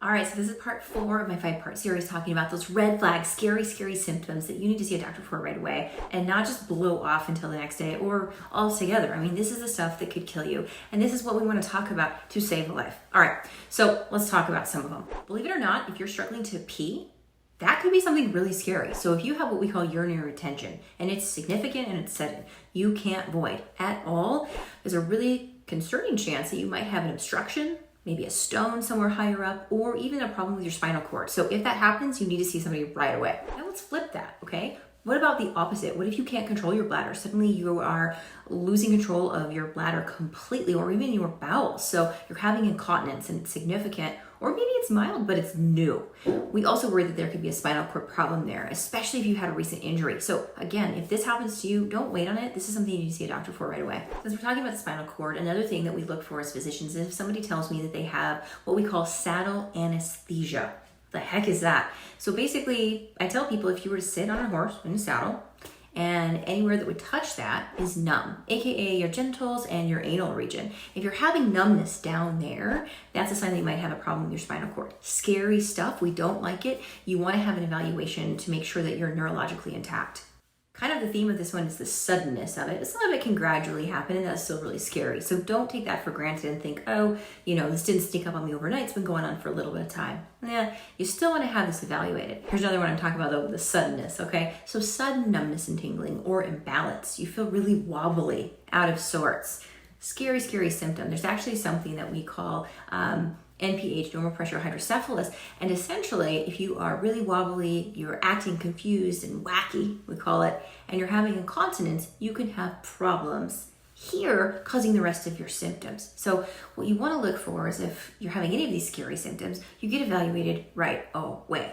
All right, so this is part 4 of my 5-part series talking about those red flags, scary symptoms that you need to see a doctor for right away and not just blow off until the next day or altogether. I mean, this is the stuff that could kill you, and this is what we want to talk about to save a life. All right, so let's talk about some of them. Believe it or not, if you're struggling to pee, that could be something really scary. So if you have what we call urinary retention, and it's significant and it's sudden, you can't void at all, there's a really concerning chance that you might have an obstruction, maybe a stone somewhere higher up, or even a problem with your spinal cord. So if that happens, you need to see somebody right away. Now let's flip that, okay? What about the opposite? What if you can't control your bladder? Suddenly you are losing control of your bladder completely, or even your bowels. So you're having incontinence and it's significant, or maybe it's mild, but it's new. We also worry that there could be a spinal cord problem there, especially if you had a recent injury. So again, if this happens to you, don't wait on it. This is something you need to see a doctor for right away. Since we're talking about the spinal cord, another thing that we look for as physicians is if somebody tells me that they have what we call saddle anesthesia. The heck is that? So basically, I tell people if you were to sit on a horse in a saddle and anywhere that would touch that is numb, aka your genitals and your anal region. If you're having numbness down there, that's a sign that you might have a problem with your spinal cord. Scary stuff, we don't like it. You want to have an evaluation to make sure that you're neurologically intact. Kind of the theme of this one is the suddenness of it. Some of it can gradually happen, and that's still really scary. So don't take that for granted and think, oh, this didn't sneak up on me overnight. It's been going on for a little bit of time. Yeah, you still want to have this evaluated. Here's another one I'm talking about, though, the suddenness, okay? So sudden numbness and tingling or imbalance. You feel really wobbly, out of sorts. Scary symptom. There's actually something that we call NPH, normal pressure hydrocephalus. And essentially, if you are really wobbly, you're acting confused and wacky, we call it, and you're having incontinence, you can have problems here causing the rest of your symptoms. So what you want to look for is if you're having any of these scary symptoms, you get evaluated right away.